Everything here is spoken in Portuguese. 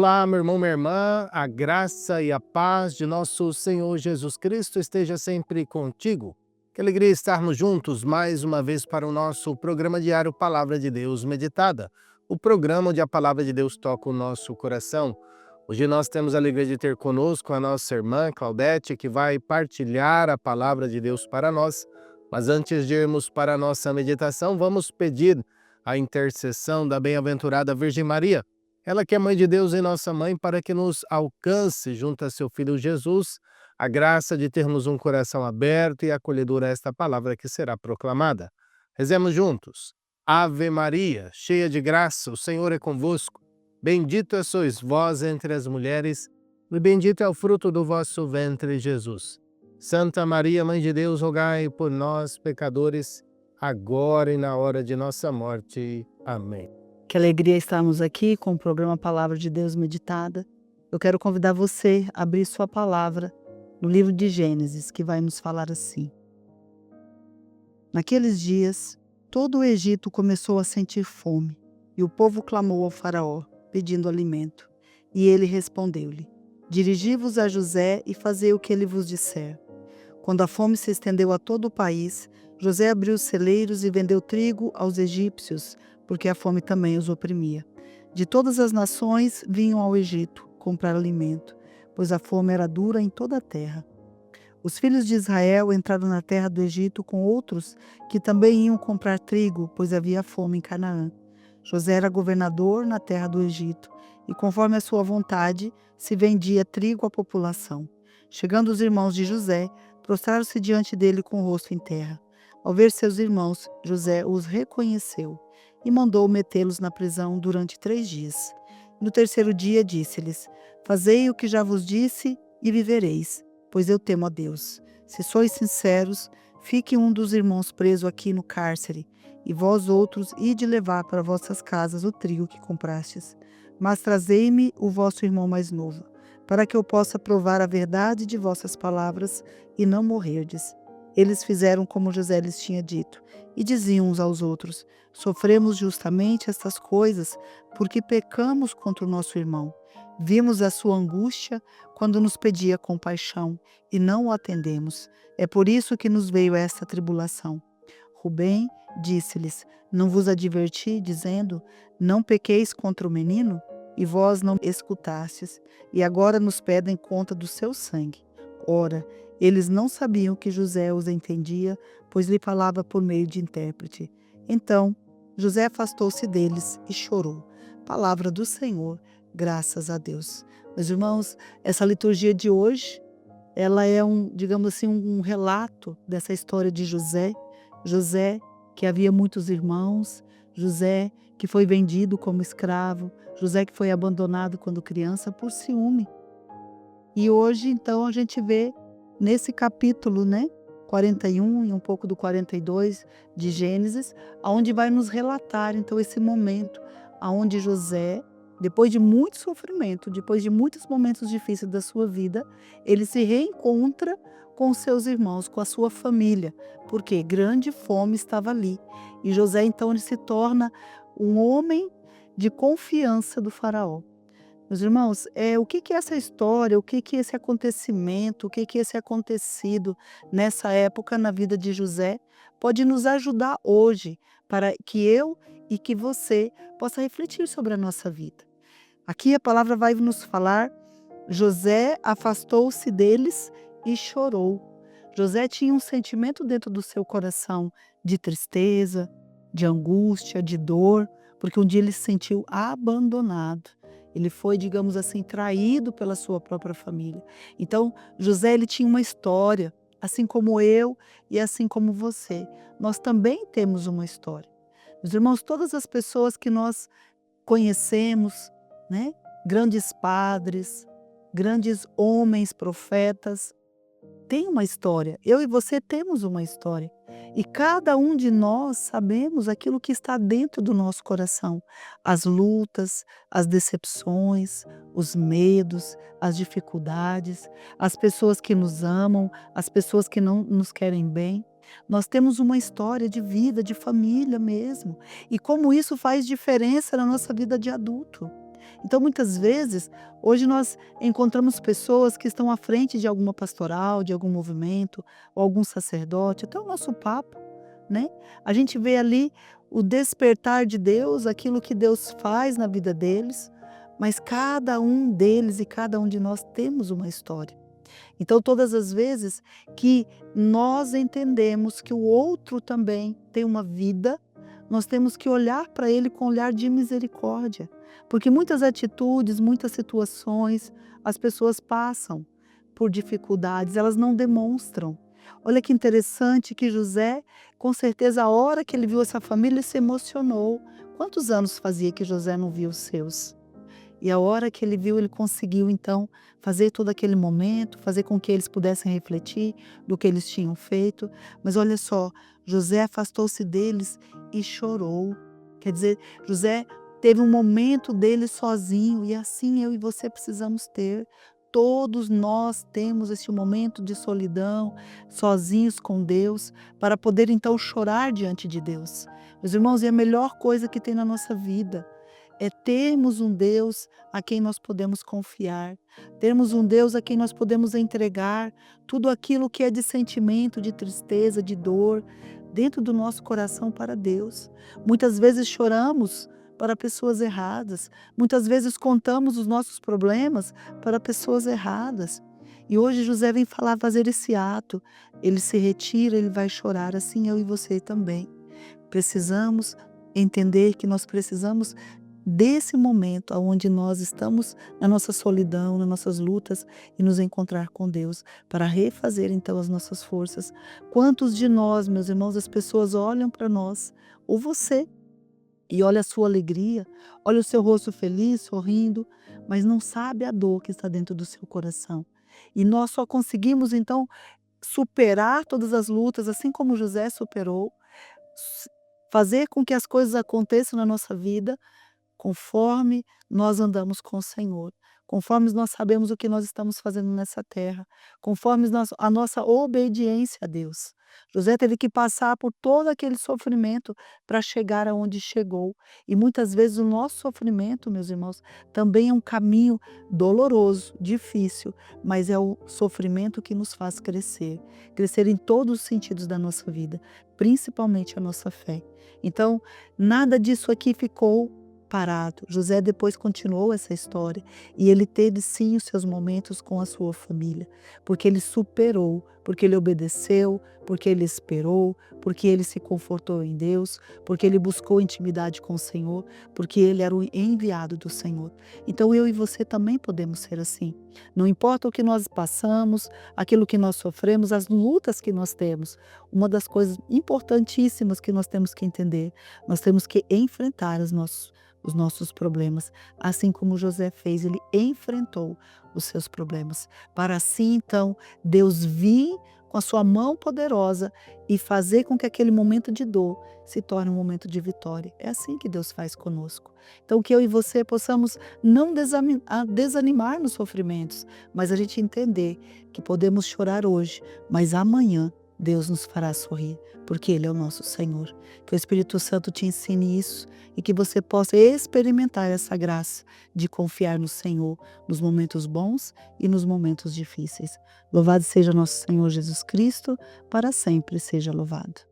Olá, meu irmão, minha irmã, a graça e a paz de nosso Senhor Jesus Cristo esteja sempre contigo. Que alegria estarmos juntos mais uma vez para o nosso programa diário Palavra de Deus Meditada, o programa onde a Palavra de Deus toca o nosso coração. Hoje nós temos a alegria de ter conosco a nossa irmã Claudete, que vai partilhar a Palavra de Deus para nós. Mas antes de irmos para a nossa meditação, vamos pedir a intercessão da bem-aventurada Virgem Maria. Ela que é Mãe de Deus e nossa Mãe, para que nos alcance, junto a seu Filho Jesus, a graça de termos um coração aberto e acolhedor a esta palavra que será proclamada. Rezemos juntos. Ave Maria, cheia de graça, o Senhor é convosco. Bendita sois vós entre as mulheres, e bendito é o fruto do vosso ventre, Jesus. Santa Maria, Mãe de Deus, rogai por nós, pecadores, agora e na hora de nossa morte. Amém. Que alegria estarmos aqui com o programa Palavra de Deus Meditada. Eu quero convidar você a abrir sua palavra no livro de Gênesis, que vai nos falar assim. Naqueles dias, todo o Egito começou a sentir fome, e o povo clamou ao faraó, pedindo alimento. E ele respondeu-lhe: Dirigi-vos a José e fazei o que ele vos disser. Quando a fome se estendeu a todo o país, José abriu os celeiros e vendeu trigo aos egípcios, porque a fome também os oprimia. De todas as nações vinham ao Egito comprar alimento, pois a fome era dura em toda a terra. Os filhos de Israel entraram na terra do Egito com outros que também iam comprar trigo, pois havia fome em Canaã. José era governador na terra do Egito, e conforme a sua vontade, se vendia trigo à população. Chegando os irmãos de José, prostraram-se diante dele com o rosto em terra. Ao ver seus irmãos, José os reconheceu e mandou metê-los na prisão durante 3 dias. No terceiro dia disse-lhes: Fazei o que já vos disse e vivereis, pois eu temo a Deus. Se sois sinceros, fique um dos irmãos preso aqui no cárcere, e vós outros ide levar para vossas casas o trigo que comprastes. Mas trazei-me o vosso irmão mais novo, para que eu possa provar a verdade de vossas palavras e não morrerdes. Eles fizeram como José lhes tinha dito, e diziam uns aos outros: Sofremos justamente estas coisas, porque pecamos contra o nosso irmão. Vimos a sua angústia quando nos pedia compaixão, e não o atendemos. É por isso que nos veio esta tribulação. Rubem disse-lhes: Não vos adverti, dizendo: Não pequeis contra o menino? E vós não escutastes, e agora nos pedem conta do seu sangue. Ora, eles não sabiam que José os entendia, pois lhe falava por meio de intérprete. Então, José afastou-se deles e chorou. Palavra do Senhor, graças a Deus. Meus irmãos, essa liturgia de hoje, ela é digamos assim, um relato dessa história de José. José, que havia muitos irmãos, José, que foi vendido como escravo, José que foi abandonado quando criança por ciúme. E hoje, então, a gente vê nesse capítulo, 41 e um pouco do 42 de Gênesis, onde vai nos relatar, então, esse momento, onde José, depois de muito sofrimento, depois de muitos momentos difíceis da sua vida, ele se reencontra com os seus irmãos, com a sua família, porque grande fome estava ali. E José, então, ele se torna um homem de confiança do faraó. Meus irmãos, o que é essa história, o que é esse acontecimento, o que é esse acontecido nessa época na vida de José, pode nos ajudar hoje para que eu e que você possa refletir sobre a nossa vida. Aqui a palavra vai nos falar: José afastou-se deles e chorou. José tinha um sentimento dentro do seu coração de tristeza, de angústia, de dor, porque um dia ele se sentiu abandonado. Ele foi, digamos assim, traído pela sua própria família. Então, José, ele tinha uma história, assim como eu e assim como você. Nós também temos uma história. Meus irmãos, todas as pessoas que nós conhecemos, grandes padres, grandes homens, profetas, tem uma história. Eu e você temos uma história. E cada um de nós sabemos aquilo que está dentro do nosso coração. As lutas, as decepções, os medos, as dificuldades, as pessoas que nos amam, as pessoas que não nos querem bem. Nós temos uma história de vida, de família mesmo. E como isso faz diferença na nossa vida de adulto. Então, muitas vezes, hoje nós encontramos pessoas que estão à frente de alguma pastoral, de algum movimento, ou algum sacerdote, até o nosso Papa, né? A gente vê ali o despertar de Deus, aquilo que Deus faz na vida deles, mas cada um deles e cada um de nós temos uma história. Então, todas as vezes que nós entendemos que o outro também tem uma vida, nós temos que olhar para ele com um olhar de misericórdia, porque muitas atitudes, muitas situações, as pessoas passam por dificuldades, elas não demonstram. Olha que interessante que José, com certeza, a hora que ele viu essa família, ele se emocionou. Quantos anos fazia que José não via os seus? E a hora que ele viu, ele conseguiu então fazer todo aquele momento, fazer com que eles pudessem refletir do que eles tinham feito. Mas olha só, José afastou-se deles e chorou. Quer dizer, José teve um momento dele sozinho, e assim eu e você precisamos ter. Todos nós temos esse momento de solidão, sozinhos com Deus, para poder então chorar diante de Deus. Meus irmãos, é a melhor coisa que tem na nossa vida é termos um Deus a quem nós podemos confiar, termos um Deus a quem nós podemos entregar tudo aquilo que é de sentimento, de tristeza, de dor, dentro do nosso coração para Deus. Muitas vezes choramos para pessoas erradas, muitas vezes contamos os nossos problemas para pessoas erradas. E hoje José vem fazer esse ato, ele se retira, ele vai chorar, assim eu e você também. Precisamos entender que nós precisamos desse momento onde nós estamos na nossa solidão, nas nossas lutas e nos encontrar com Deus para refazer então as nossas forças. Quantos de nós, meus irmãos, as pessoas olham para nós, ou você, e olha a sua alegria, olha o seu rosto feliz, sorrindo, mas não sabe a dor que está dentro do seu coração. E nós só conseguimos então superar todas as lutas, assim como José superou, fazer com que as coisas aconteçam na nossa vida conforme nós andamos com o Senhor, conforme nós sabemos o que nós estamos fazendo nessa terra, conforme a nossa obediência a Deus. José teve que passar por todo aquele sofrimento para chegar aonde chegou. E muitas vezes o nosso sofrimento, meus irmãos, também é um caminho doloroso, difícil, mas é o sofrimento que nos faz crescer, crescer em todos os sentidos da nossa vida, principalmente a nossa fé. Então, nada disso aqui ficou parado. José depois continuou essa história e ele teve sim os seus momentos com a sua família, porque ele superou, porque ele obedeceu, porque ele esperou, porque ele se confortou em Deus, porque ele buscou intimidade com o Senhor, porque ele era o enviado do Senhor. Então eu e você também podemos ser assim. Não importa o que nós passamos, aquilo que nós sofremos, as lutas que nós temos. Uma das coisas importantíssimas que nós temos que entender, nós temos que enfrentar os nossos problemas, assim como José fez, ele enfrentou os seus problemas, para assim então Deus vir com a sua mão poderosa e fazer com que aquele momento de dor se torne um momento de vitória. É assim que Deus faz conosco. Então que eu e você possamos não desanimar nos sofrimentos, mas a gente entender que podemos chorar hoje, mas amanhã Deus nos fará sorrir, porque Ele é o nosso Senhor. Que o Espírito Santo te ensine isso e que você possa experimentar essa graça de confiar no Senhor nos momentos bons e nos momentos difíceis. Louvado seja nosso Senhor Jesus Cristo, para sempre seja louvado.